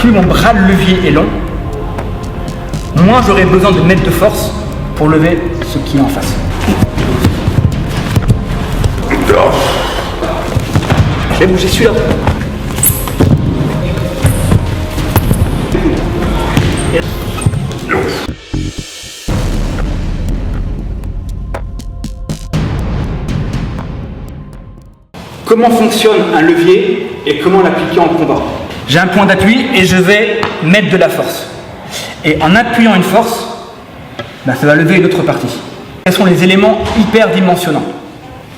plus mon bras de levier est long, moins j'aurai besoin de mettre de force pour lever ce qui est en face. Je vais bouger celui-là. Comment fonctionne un levier et comment l'appliquer en combat? J'ai un point d'appui et je vais mettre de la force. Et en appuyant une force, ça va lever une autre partie. Quels sont les éléments hyperdimensionnants?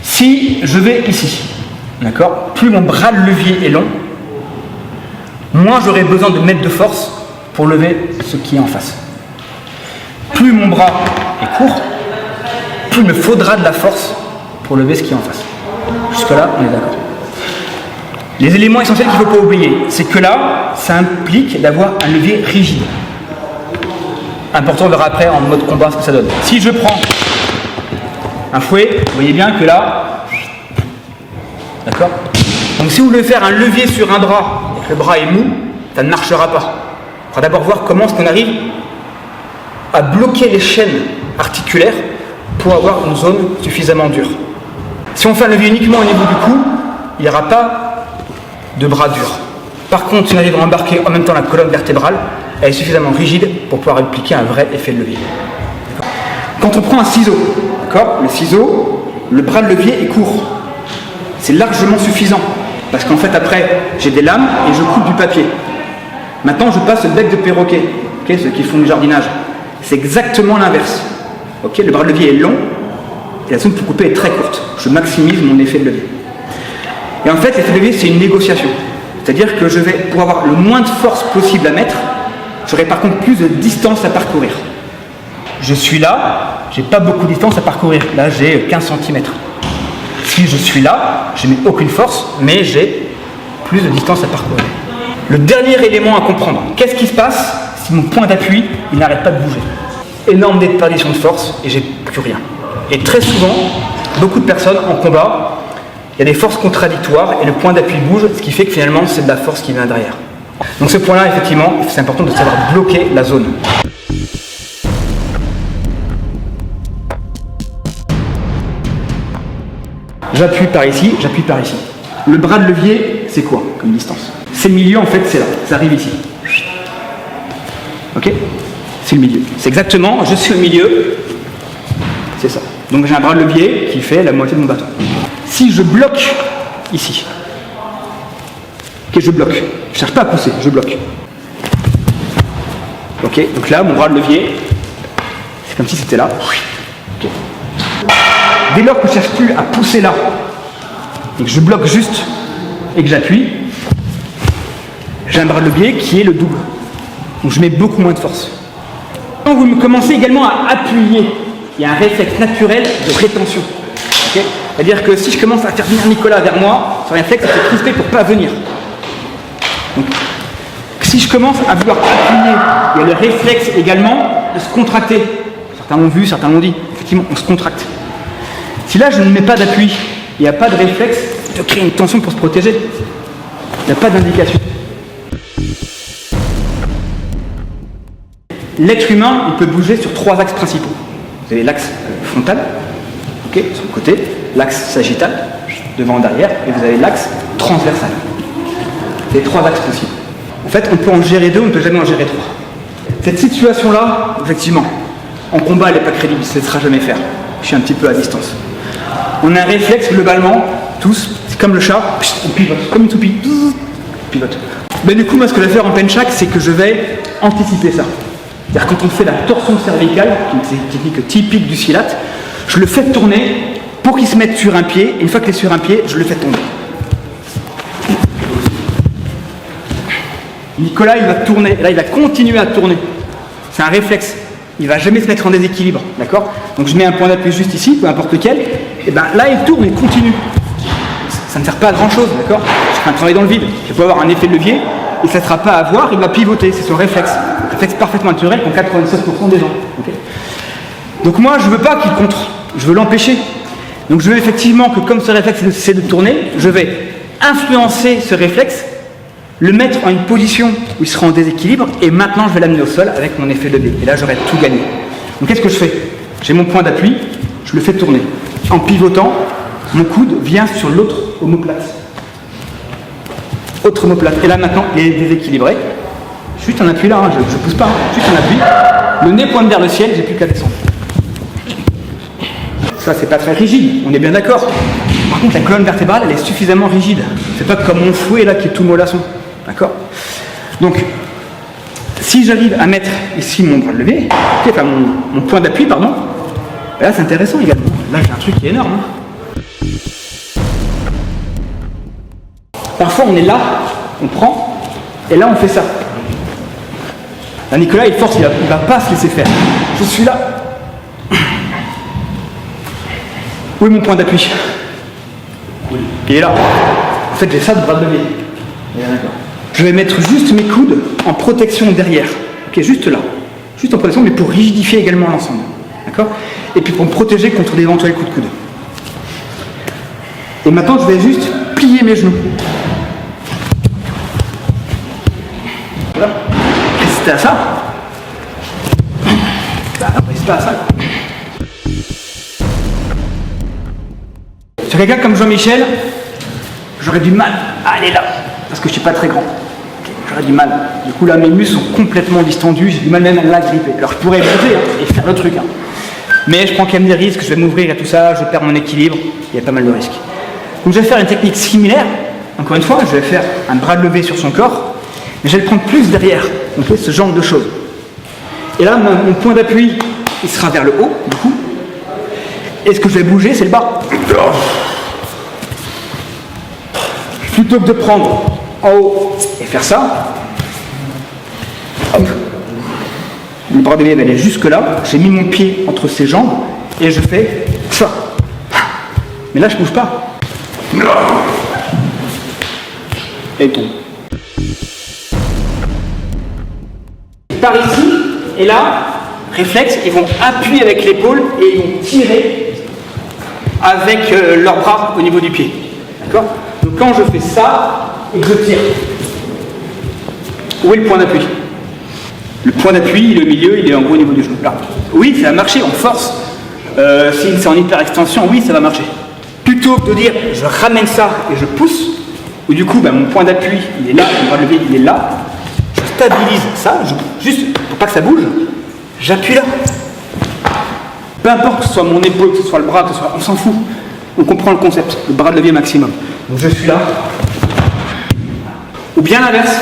Si je vais ici, d'accord, plus mon bras de levier est long, moins j'aurai besoin de mettre de force pour lever ce qui est en face. Plus mon bras est court, plus il me faudra de la force pour lever ce qui est en face. Jusque-là, on est d'accord. Les éléments essentiels qu'il ne faut pas oublier, c'est que là, ça implique d'avoir un levier rigide. Important de verra après en mode combat ce que ça donne. Si je prends un fouet, vous voyez bien que là, d'accord. Donc si vous voulez faire un levier sur un bras et que le bras est mou, ça ne marchera pas. Il faudra d'abord voir comment est-ce qu'on arrive à bloquer les chaînes articulaires pour avoir une zone suffisamment dure. Si on fait un levier uniquement au niveau du cou, il n'y aura pas de bras dur. Par contre, si on arrive à embarquer en même temps la colonne vertébrale, elle est suffisamment rigide pour pouvoir appliquer un vrai effet de levier. Quand on prend un ciseau, d'accord, le ciseau, le bras de levier est court. C'est largement suffisant. Parce qu'en fait, après, j'ai des lames et je coupe du papier. Maintenant, je passe le bec de perroquet, okay, ceux qui font du jardinage. C'est exactement l'inverse. Okay, le bras de levier est long et la zone pour couper est très courte. Je maximise mon effet de levier. Et en fait, l'effet de levier, c'est une négociation. C'est-à-dire que je vais, pour avoir le moins de force possible à mettre, j'aurai par contre plus de distance à parcourir. Je suis là, j'ai pas beaucoup de distance à parcourir. Là, j'ai 15 cm. Si je suis là, je n'ai aucune force, mais j'ai plus de distance à parcourir. Le dernier élément à comprendre, qu'est-ce qui se passe si mon point d'appui, il n'arrête pas de bouger? Énorme déperdition de force et j'ai plus rien. Et très souvent, beaucoup de personnes en combat, il y a des forces contradictoires et le point d'appui bouge, ce qui fait que finalement, c'est de la force qui vient derrière. Donc ce point-là, effectivement, c'est important de savoir bloquer la zone. J'appuie par ici, j'appuie par ici. Le bras de levier, c'est quoi comme distance? C'est le milieu, en fait, c'est là. Ça arrive ici. Ok? C'est le milieu. C'est exactement, je suis au milieu, c'est ça. Donc j'ai un bras de levier qui fait la moitié de mon bâton. Si je bloque ici, ok, je bloque. Je ne cherche pas à pousser, je bloque. Ok, donc là, mon bras de levier, c'est comme si c'était là. Okay. Dès lors que je ne cherche plus à pousser là, et que je bloque juste, et que j'appuie, j'ai un bras de levier qui est le double. Donc je mets beaucoup moins de force. Quand vous commencez également à appuyer, il y a un réflexe naturel de rétention. Okay, c'est-à-dire que si je commence à faire venir Nicolas vers moi, ce réflexe est crispé pour ne pas venir. Donc, si je commence à vouloir appuyer, il y a le réflexe également de se contracter. Certains l'ont vu, certains l'ont dit. Effectivement, on se contracte. Si là, je ne mets pas d'appui, il n'y a pas de réflexe de créer une tension pour se protéger. Il n'y a pas d'indication. L'être humain, il peut bouger sur 3 axes principaux. Vous avez l'axe frontal, okay, sur le côté, l'axe sagittal, devant, derrière, et vous avez l'axe transversal. C'est les 3 axes possibles. En fait, on peut en gérer 2, on ne peut jamais en gérer 3. Cette situation-là, effectivement, en combat, elle n'est pas crédible, ça ne se laissera jamais faire. Je suis un petit peu à distance. On a un réflexe, globalement, tous, c'est comme le chat, on pivote, comme une toupie, on pivote. Mais du coup, moi, ce que je vais faire en pleine chaque, c'est que je vais anticiper ça. C'est-à-dire quand on fait la torsion cervicale, qui est une technique typique du Silat, je le fais tourner pour qu'il se mette sur un pied, et une fois qu'il est sur un pied, je le fais tomber. Nicolas, il va tourner, et là il va continuer à tourner. C'est un réflexe, il ne va jamais se mettre en déséquilibre, d'accord? Donc je mets un point d'appui juste ici, peu importe lequel, et bien là il tourne, il continue. Ça ne sert pas à grand chose, d'accord? Je fais un travail dans le vide, je peux avoir un effet de levier, et ça ne sera pas à voir, il va pivoter, c'est son réflexe. Un réflexe parfaitement naturel pour 96% des gens. Okay, donc moi, je ne veux pas qu'il contre, je veux l'empêcher. Donc je veux effectivement que comme ce réflexe c'est de tourner, je vais influencer ce réflexe le mettre en une position où il sera en déséquilibre, et maintenant je vais l'amener au sol avec mon effet levé. Et là, j'aurai tout gagné. Donc qu'est-ce que je fais? J'ai mon point d'appui, je le fais tourner. En pivotant, mon coude vient sur l'autre omoplate. Autre omoplate. Et là, maintenant, il est déséquilibré. Juste un appui là, hein, je ne pousse pas, hein, juste un appui. Le nez pointe vers le ciel, j'ai plus qu'à descendre. Ça, c'est pas très rigide, on est bien d'accord. Par contre, la colonne vertébrale, elle est suffisamment rigide. C'est pas comme mon fouet là qui est tout mollasson. D'accord? Donc, si j'arrive à mettre ici mon bras levé, enfin mon point d'appui, pardon, là c'est intéressant également. Là j'ai un truc qui est énorme. Hein. Parfois on est là, on prend, et là on fait ça. Là, Nicolas il force, il va pas se laisser faire. Je suis là. Où est mon point d'appui? Il est là. En fait j'ai ça de bras levé. D'accord. Je vais mettre juste mes coudes en protection derrière. Ok, juste là. Juste en protection, mais pour rigidifier également l'ensemble. D'accord? Et puis pour me protéger contre d'éventuels coups de coude. Et maintenant, je vais juste plier mes genoux. Voilà. Résister à ça. Bah, reste pas à ça. Sur quelqu'un comme Jean-Michel, j'aurais du mal à aller là. Parce que je suis pas très grand. J'aurais du mal. Du coup là mes muscles sont complètement distendus, j'ai du mal même à l'agripper. Alors je pourrais monter et faire le truc. Hein. Mais je prends quand même des risques, je vais m'ouvrir et tout ça, je perds mon équilibre, il y a pas mal de risques. Donc je vais faire une technique similaire. Encore une fois, je vais faire un bras levé sur son corps, mais je vais le prendre plus derrière. Donc ce genre de choses. Et là mon point d'appui, il sera vers le haut, du coup. Et ce que je vais bouger, c'est le bas. Plutôt que de prendre en haut et faire ça, hop, le bras de lèvre elle est jusque là, j'ai mis mon pied entre ses jambes et je fais ça. Mais là je bouge pas. Et il tombe. Il part ici et là, réflexe, ils vont appuyer avec l'épaule et ils vont tirer avec leurs bras au niveau du pied. D'accord? Donc quand je fais ça et que je tire, où est le point d'appui? Le point d'appui, il est au milieu, il est en gros au niveau du genou. Là. Oui, ça va marcher, on force. Si c'est en hyper extension, oui, ça va marcher. Plutôt que de dire je ramène ça et je pousse, ou du coup mon point d'appui il est là, mon bras levé il est là, je stabilise ça, juste pour pas que ça bouge, j'appuie là. Peu importe que ce soit mon épaule, que ce soit le bras, que ce soit, on s'en fout. On comprend le concept, le bras de levier maximum. Donc je suis là. Ou bien l'inverse.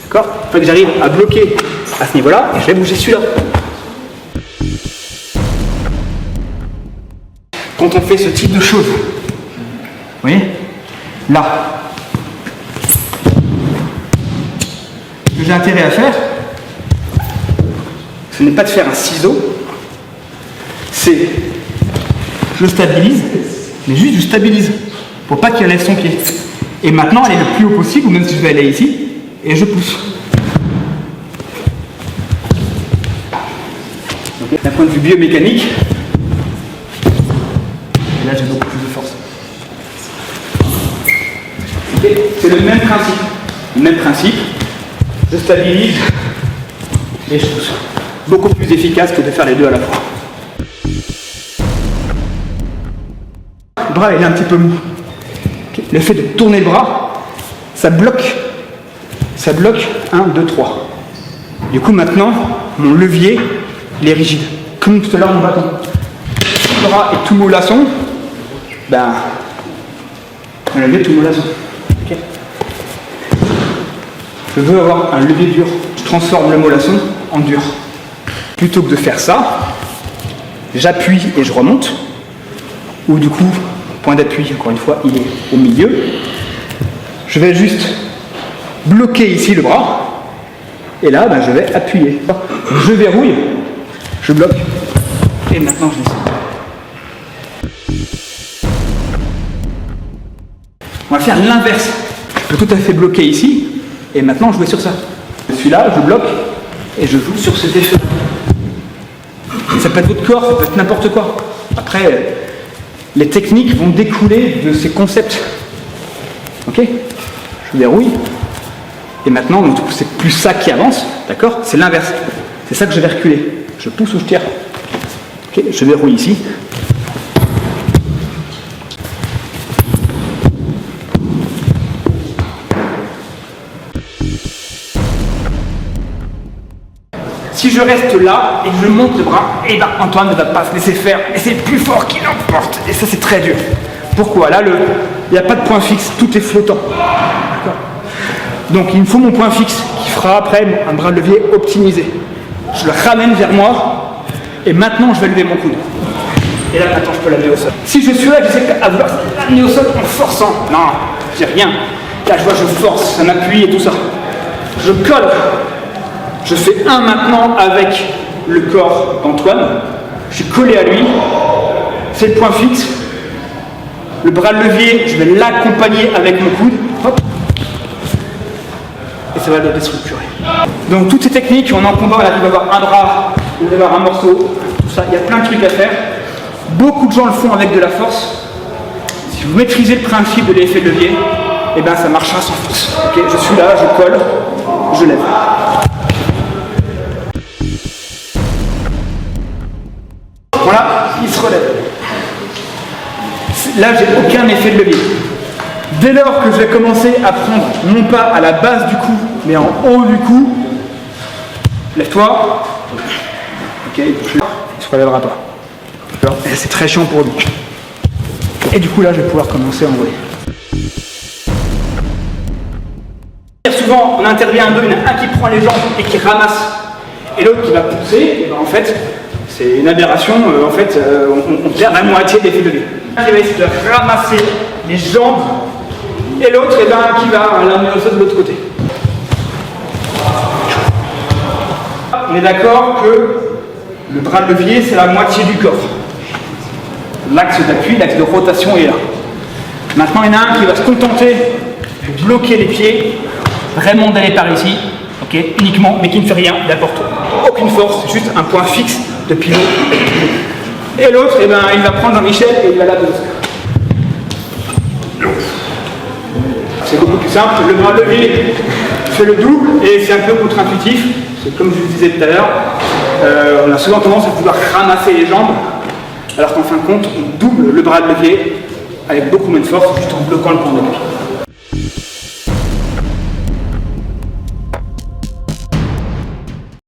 D'accord? Il faut que j'arrive à bloquer à ce niveau-là et je vais bouger celui-là. Quand on fait ce type de choses, vous voyez? Là. Ce que j'ai intérêt à faire, ce n'est pas de faire un ciseau, c'est je stabilise, mais juste je stabilise pour pas qu'il enlève son pied. Et maintenant elle est le plus haut possible, ou même si je vais aller ici, et je pousse. Okay. D'un point de vue biomécanique, là j'ai beaucoup plus de force. Okay. C'est le même principe. Le même principe, je stabilise et je pousse. Beaucoup plus efficace que de faire les deux à la fois. Le bras il est un petit peu mou. Okay. Le fait de tourner le bras, ça bloque 1, 2, 3. Du coup maintenant, mon levier, il est rigide. Comme tout à l'heure mon bâton. Si le bras est tout mollasson, mon levier est tout mollasson. Okay. Je veux avoir un levier dur. Je transforme le mollasson en dur. Plutôt que de faire ça, j'appuie et je remonte. Ou du coup, point d'appui, encore une fois, il est au milieu. Je vais juste bloquer ici le bras. Et là, je vais appuyer. Je verrouille, je bloque. Et maintenant, je descends. On va faire l'inverse. Je peux tout à fait bloquer ici. Et maintenant, jouer sur ça. Je suis là, je bloque. Et je joue sur cet effet. Ça peut être votre corps, ça peut être n'importe quoi. Après, les techniques vont découler de ces concepts. Ok? Je verrouille. Et maintenant, donc, c'est plus ça qui avance, d'accord? C'est l'inverse. C'est ça que je vais reculer. Je pousse ou je tire. Ok, je verrouille ici. Si je reste là et que je monte le bras, et ben Antoine ne va pas se laisser faire et c'est plus fort qui l'emporte. Et ça c'est très dur. Pourquoi? Là, il n'y a pas de point fixe, tout est flottant. Donc il me faut mon point fixe qui fera après un bras de levier optimisé. Je le ramène vers moi et maintenant je vais lever mon coude. Et là maintenant je peux l'amener au sol. Si je suis là, je sais qu'à vouloir l'amener au sol en forçant. Non, j'ai rien. Là je vois, je force, ça m'appuie et tout ça. Je colle. Je fais un maintenant avec le corps d'Antoine. Je suis collé à lui. C'est le point fixe. Le bras de levier, je vais l'accompagner avec mon coude. Hop. Et ça va le déstructurer. Donc toutes ces techniques, on est en combat, là, il va y avoir un bras, il va y avoir un morceau, tout ça, il y a plein de trucs à faire. Beaucoup de gens le font avec de la force. Si vous maîtrisez le principe de l'effet de levier, et ben ça marchera sans force. Okay, je suis là, je colle, je lève. Voilà, il se relève. Là, j'ai aucun effet de levier. Dès lors que je vais commencer à prendre non pas à la base du cou, mais en haut du cou, lève-toi. Ok, il ne se relèvera pas. C'est très chiant pour lui. Et du coup, là, je vais pouvoir commencer à envoyer. Souvent, on intervient un deux, il y en a un qui prend les jambes et qui ramasse, et l'autre qui va pousser. Et ben, en fait, c'est une aberration. En fait, on perd la moitié de l'effet de levier. Un qui va essayer de ramasser les jambes, et l'autre eh ben, qui va l'amener au sol de l'autre côté. On est d'accord que le bras de levier, c'est la moitié du corps. L'axe d'appui, l'axe de rotation est là. Maintenant, il y en a un qui va se contenter de bloquer les pieds, vraiment d'aller par ici, ok, uniquement, mais qui ne fait rien, il n'apporte aucune force, c'est juste un point fixe de pivot. Et l'autre, eh ben, il va prendre Jean-Michel et il va là-dedans. C'est beaucoup plus simple. Le bras levé fait le double et c'est un peu contre-intuitif. C'est comme je vous disais tout à l'heure, on a souvent tendance à vouloir ramasser les jambes, alors qu'en fin de compte, on double le bras levé avec beaucoup moins de force, juste en bloquant le point d'appui.